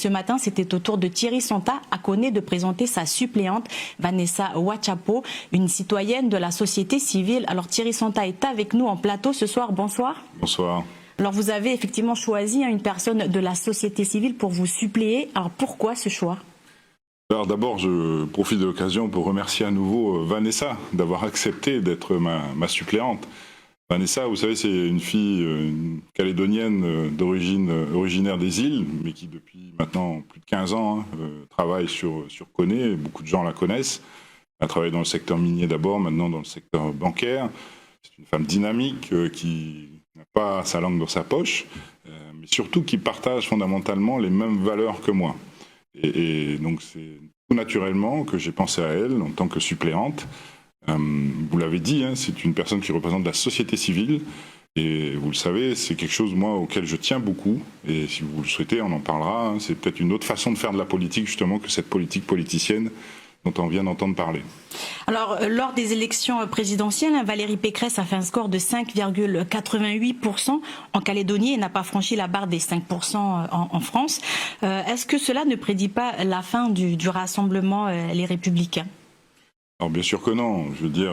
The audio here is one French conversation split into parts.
ce matin, c'était au tour de Thierry Santa à Koné de présenter sa suppléante, Vanessa Wachapo, une citoyenne de la société civile. Alors Thierry Santa est avec nous en plateau ce soir. Bonsoir. Bonsoir. Alors vous avez effectivement choisi une personne de la société civile pour vous suppléer. Alors pourquoi ce choix ? Alors d'abord, je profite de l'occasion pour remercier à nouveau Vanessa d'avoir accepté d'être ma suppléante. Vanessa, vous savez, c'est une fille calédonienne originaire des îles, mais qui depuis maintenant plus de 15 ans travaille sur Koné. Beaucoup de gens la connaissent. Elle a travaillé dans le secteur minier d'abord, maintenant dans le secteur bancaire. C'est une femme dynamique qui n'a pas sa langue dans sa poche, mais surtout qui partage fondamentalement les mêmes valeurs que moi. Et donc c'est tout naturellement que j'ai pensé à elle en tant que suppléante. Vous l'avez dit, c'est une personne qui représente la société civile et vous le savez, c'est quelque chose moi auquel je tiens beaucoup et si vous le souhaitez, on en parlera. C'est peut-être une autre façon de faire de la politique justement que cette politique politicienne dont on vient d'entendre parler. Alors, lors des élections présidentielles, Valérie Pécresse a fait un score de 5,88% en Calédonie et n'a pas franchi la barre des 5% en France. Est-ce que cela ne prédit pas la fin du rassemblement Les Républicains ? Alors bien sûr que non. Je veux dire,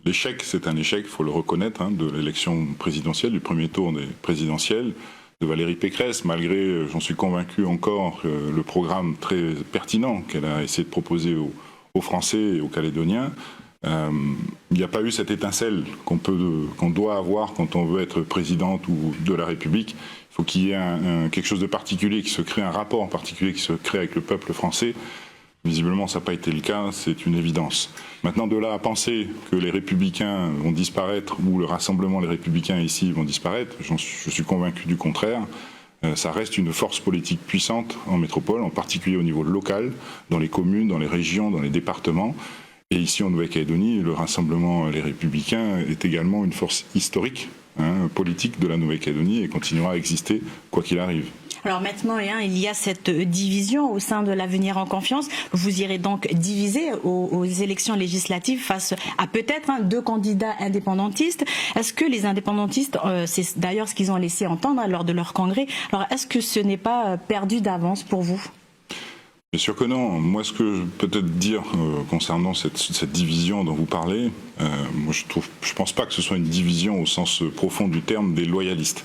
l'échec, c'est un échec, il faut le reconnaître, de l'élection présidentielle, du premier tour des présidentielles de Valérie Pécresse, malgré, j'en suis convaincu encore, le programme très pertinent qu'elle a essayé de proposer aux Français et aux Calédoniens. Il n'y a pas eu cette étincelle qu'on doit avoir quand on veut être présidente ou de la République. Il faut qu'il y ait quelque chose de particulier qui se crée, un rapport en particulier qui se crée avec le peuple français. Visiblement, ça n'a pas été le cas, c'est une évidence. Maintenant, de là à penser que les Républicains vont disparaître, ou le rassemblement Les Républicains ici vont disparaître, je suis convaincu du contraire. Ça reste une force politique puissante en métropole, en particulier au niveau local, dans les communes, dans les régions, dans les départements. Et ici, en Nouvelle-Calédonie, le rassemblement Les Républicains est également une force historique, politique de la Nouvelle-Calédonie et continuera à exister quoi qu'il arrive. Alors maintenant, il y a cette division au sein de l'Avenir en Confiance. Vous irez donc diviser aux élections législatives face à peut-être deux candidats indépendantistes. Est-ce que les indépendantistes, c'est d'ailleurs ce qu'ils ont laissé entendre lors de leur congrès, alors est-ce que ce n'est pas perdu d'avance pour vous ? Bien sûr que non. Moi, ce que je peux peut-être dire concernant cette division dont vous parlez, moi je pense pas que ce soit une division au sens profond du terme des loyalistes.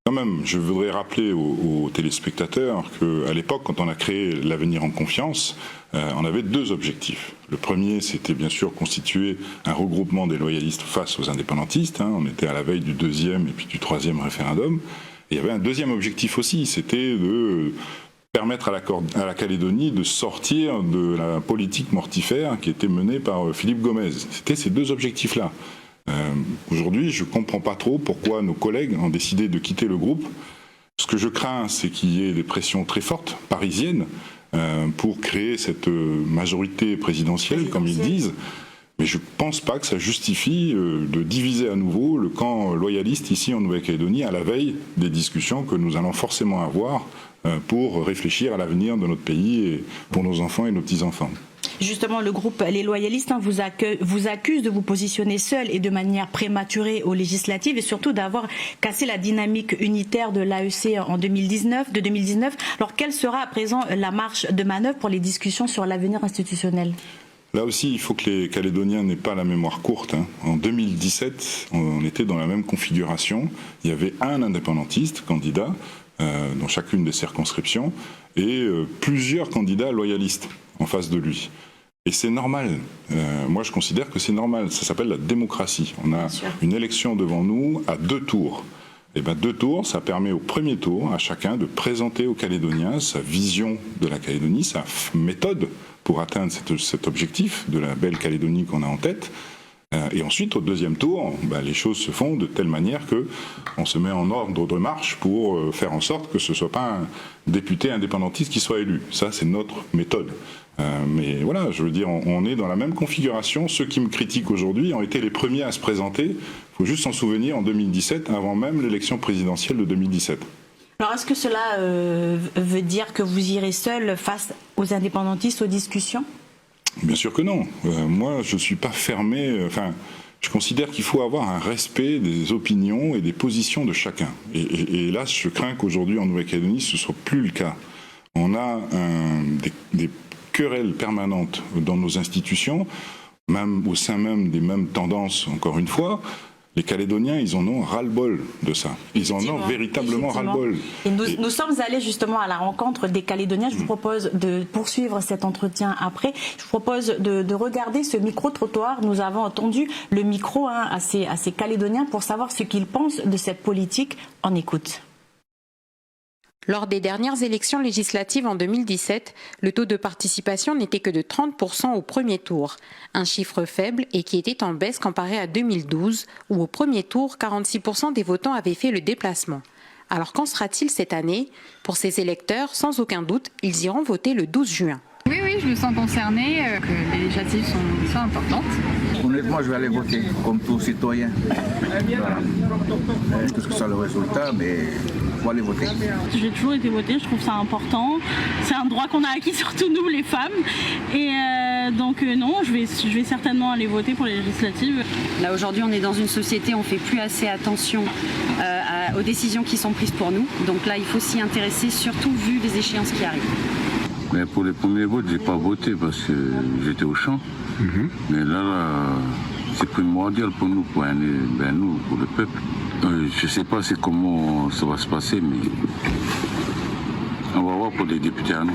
Quand même, je voudrais rappeler aux téléspectateurs qu'à l'époque, quand on a créé l'Avenir en Confiance, on avait deux objectifs. Le premier, c'était bien sûr constituer un regroupement des loyalistes face aux indépendantistes. On était à la veille du deuxième et puis du troisième référendum. Et il y avait un deuxième objectif aussi, c'était de permettre à la Calédonie de sortir de la politique mortifère qui était menée par Philippe Gomez. C'était ces deux objectifs-là. Aujourd'hui, je ne comprends pas trop pourquoi nos collègues ont décidé de quitter le groupe. Ce que je crains, c'est qu'il y ait des pressions très fortes, parisiennes, pour créer cette majorité présidentielle, comme ils disent. Mais je ne pense pas que ça justifie de diviser à nouveau le camp loyaliste ici en Nouvelle-Calédonie à la veille des discussions que nous allons forcément avoir pour réfléchir à l'avenir de notre pays et pour nos enfants et nos petits-enfants. Justement, le groupe Les Loyalistes vous accuse de vous positionner seul et de manière prématurée aux législatives et surtout d'avoir cassé la dynamique unitaire de l'AEC de 2019. Alors, quelle sera à présent la marge de manœuvre pour les discussions sur l'avenir institutionnel ? Là aussi, il faut que les Calédoniens n'aient pas la mémoire courte. En 2017, on était dans la même configuration. Il y avait un indépendantiste candidat dans chacune des circonscriptions et plusieurs candidats loyalistes en face de lui. Et c'est normal. Moi, je considère que c'est normal. Ça s'appelle la démocratie. On a une élection devant nous à 2 tours. Et bien 2 tours, ça permet au premier tour à chacun de présenter aux Calédoniens sa vision de la Calédonie, sa méthode pour atteindre cet objectif de la belle Calédonie qu'on a en tête. Et ensuite, au deuxième tour, les choses se font de telle manière qu'on se met en ordre de marche pour faire en sorte que ce ne soit pas un député indépendantiste qui soit élu. Ça, c'est notre méthode. Mais voilà, je veux dire, on est dans la même configuration. Ceux qui me critiquent aujourd'hui ont été les premiers à se présenter. Il faut juste s'en souvenir en 2017, avant même l'élection présidentielle de 2017. Alors, est-ce que cela veut dire que vous irez seul face aux indépendantistes aux discussions ? Bien sûr que non. Moi, je ne suis pas fermé. Je considère qu'il faut avoir un respect des opinions et des positions de chacun. Et là, je crains qu'aujourd'hui, en Nouvelle-Calédonie, ce ne soit plus le cas. On a des querelles permanentes dans nos institutions, même au sein même des mêmes tendances, encore une fois. Les Calédoniens, ils en ont ras-le-bol de ça. Ils en ont véritablement ras-le-bol. Et nous sommes allés justement à la rencontre des Calédoniens. Je vous propose de poursuivre cet entretien après. Je vous propose de regarder ce micro-trottoir. Nous avons entendu le micro à ces Calédoniens pour savoir ce qu'ils pensent de cette politique. On écoute. Lors des dernières élections législatives en 2017, le taux de participation n'était que de 30% au premier tour, un chiffre faible et qui était en baisse comparé à 2012, où au premier tour, 46% des votants avaient fait le déplacement. Alors qu'en sera-t-il cette année? Pour ces électeurs, sans aucun doute, ils iront voter le 12 juin. Oui, je me sens concernée, que les législatives sont importantes. Honnêtement, je vais aller voter, comme tout citoyen. Voilà. Qu'est-ce que ça le résultat, mais il faut aller voter. J'ai toujours été voter, je trouve ça important. C'est un droit qu'on a acquis, surtout nous, les femmes. Et donc non, je vais certainement aller voter pour les législatives. Là, aujourd'hui, on est dans une société, on ne fait plus assez attention aux décisions qui sont prises pour nous. Donc là, il faut s'y intéresser, surtout vu les échéances qui arrivent. Mais pour les premiers votes, j'ai pas voté parce que j'étais au champ. Mais là, c'est primordial pour nous, pour le peuple. Je sais pas comment ça va se passer, mais on va voir pour les députés à nous.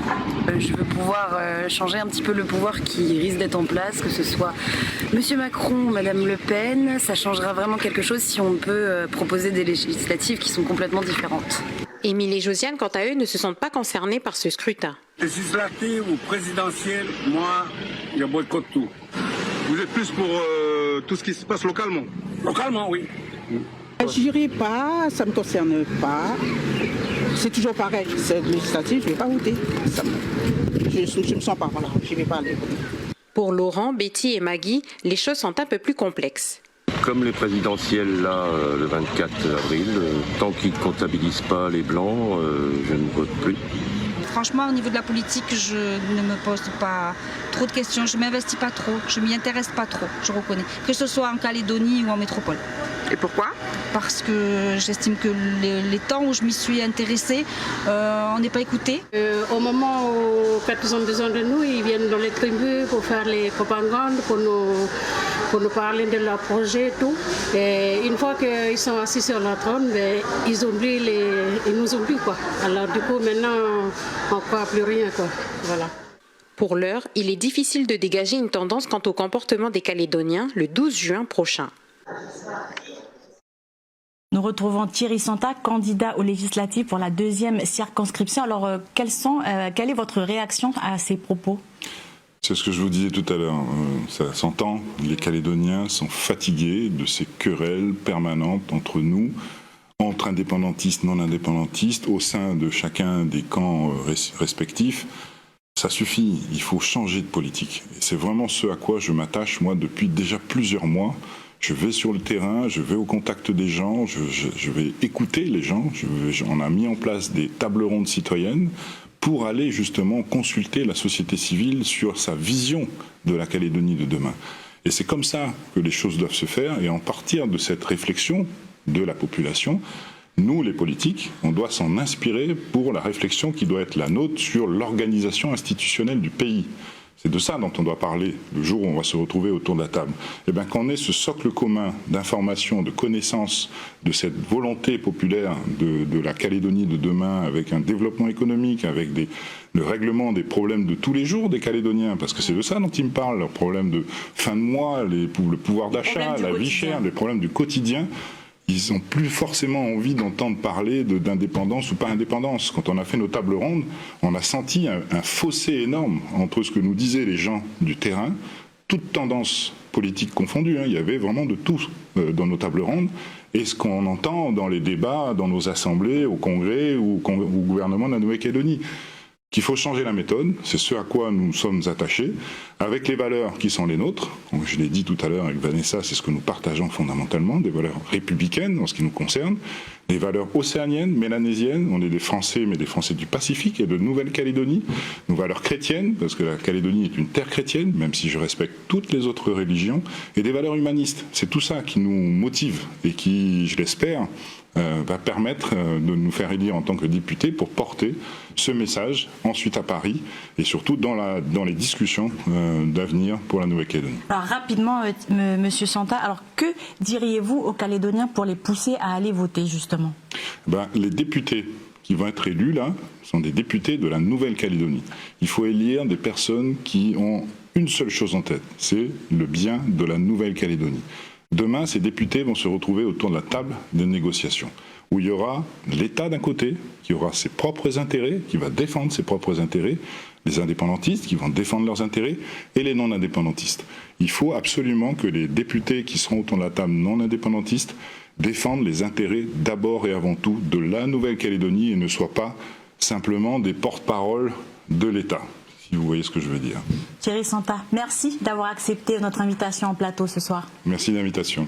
Je veux pouvoir changer un petit peu le pouvoir qui risque d'être en place, que ce soit Monsieur Macron ou Madame Le Pen. Ça changera vraiment quelque chose si on peut proposer des législatives qui sont complètement différentes. Émile et Josiane, quant à eux, ne se sentent pas concernés par ce scrutin. Législative ou présidentielle, moi, je boycotte tout. Vous êtes plus pour tout ce qui se passe localement? Localement, oui. Je n'irai pas, ça ne me concerne pas. C'est toujours pareil. C'est législatif, je ne vais pas voter. Je ne me sens pas, voilà, je ne vais pas aller voter. Pour Laurent, Betty et Maggie, les choses sont un peu plus complexes. Comme les présidentielles, là, le 24 avril, tant qu'ils ne comptabilisent pas les blancs, je ne vote plus. Franchement, au niveau de la politique, je ne me pose pas trop de questions. Je ne m'investis pas trop, je ne m'y intéresse pas trop, je reconnais. Que ce soit en Calédonie ou en métropole. Et pourquoi? Parce que j'estime que les temps où je m'y suis intéressée, on n'est pas écouté. Au moment où ils ont besoin de nous, ils viennent dans les tribus pour faire les propagandes, pour nous parler de leur projet et tout. Et une fois qu'ils sont assis sur leur trône, ils nous oublient, quoi. Alors du coup, maintenant, on ne croit plus rien, quoi. Voilà. Pour l'heure, il est difficile de dégager une tendance quant au comportement des Calédoniens le 12 juin prochain. Nous retrouvons Thierry Santa, candidat aux législatives pour la 2e circonscription. Alors, quelle est votre réaction à ces propos? C'est ce que je vous disais tout à l'heure. Ça s'entend, les Calédoniens sont fatigués de ces querelles permanentes entre nous, entre indépendantistes, non-indépendantistes, au sein de chacun des camps respectifs. Ça suffit, il faut changer de politique. Et c'est vraiment ce à quoi je m'attache, moi, depuis déjà plusieurs mois. Je vais sur le terrain, je vais au contact des gens, je vais écouter les gens. On a mis en place des tables rondes citoyennes pour aller justement consulter la société civile sur sa vision de la Calédonie de demain. Et c'est comme ça que les choses doivent se faire. Et en partir de cette réflexion de la population, nous, les politiques, on doit s'en inspirer pour la réflexion qui doit être la nôtre sur l'organisation institutionnelle du pays. C'est de ça dont on doit parler le jour où on va se retrouver autour de la table. Eh bien, qu'on ait ce socle commun d'information, de connaissance, de cette volonté populaire de la Calédonie de demain, avec un développement économique, avec le règlement des problèmes de tous les jours des Calédoniens, parce que c'est de ça dont ils me parlent, leurs problèmes de fin de mois, le pouvoir d'achat, la vie chère, les problèmes du quotidien. Ils n'ont plus forcément envie d'entendre parler d'indépendance ou pas indépendance. Quand on a fait nos tables rondes, on a senti un fossé énorme entre ce que nous disaient les gens du terrain, toutes tendances politiques confondues, il y avait vraiment de tout dans nos tables rondes, et ce qu'on entend dans les débats, dans nos assemblées, au Congrès ou au gouvernement de la Nouvelle-Calédonie. Qu'il faut changer la méthode, c'est ce à quoi nous sommes attachés, avec les valeurs qui sont les nôtres. Je l'ai dit tout à l'heure avec Vanessa, c'est ce que nous partageons fondamentalement, des valeurs républicaines en ce qui nous concerne, des valeurs océaniennes, mélanésiennes, on est des Français, mais des Français du Pacifique et de Nouvelle-Calédonie, nos valeurs chrétiennes, parce que la Calédonie est une terre chrétienne, même si je respecte toutes les autres religions, et des valeurs humanistes. C'est tout ça qui nous motive et qui, je l'espère, va permettre de nous faire élire en tant que députés pour porter ce message ensuite à Paris et surtout dans les discussions d'avenir pour la Nouvelle-Calédonie. Alors rapidement, Monsieur Santa, alors que diriez-vous aux Calédoniens pour les pousser à aller voter justement? Les députés qui vont être élus là sont des députés de la Nouvelle-Calédonie. Il faut élire des personnes qui ont une seule chose en tête, c'est le bien de la Nouvelle-Calédonie. Demain, ces députés vont se retrouver autour de la table des négociations, où il y aura l'État d'un côté, qui aura ses propres intérêts, qui va défendre ses propres intérêts, les indépendantistes qui vont défendre leurs intérêts, et les non-indépendantistes. Il faut absolument que les députés qui seront autour de la table non-indépendantistes défendent les intérêts d'abord et avant tout de la Nouvelle-Calédonie et ne soient pas simplement des porte-parole de l'État, si vous voyez ce que je veux dire. Thierry Santa, merci d'avoir accepté notre invitation en plateau ce soir. Merci de l'invitation.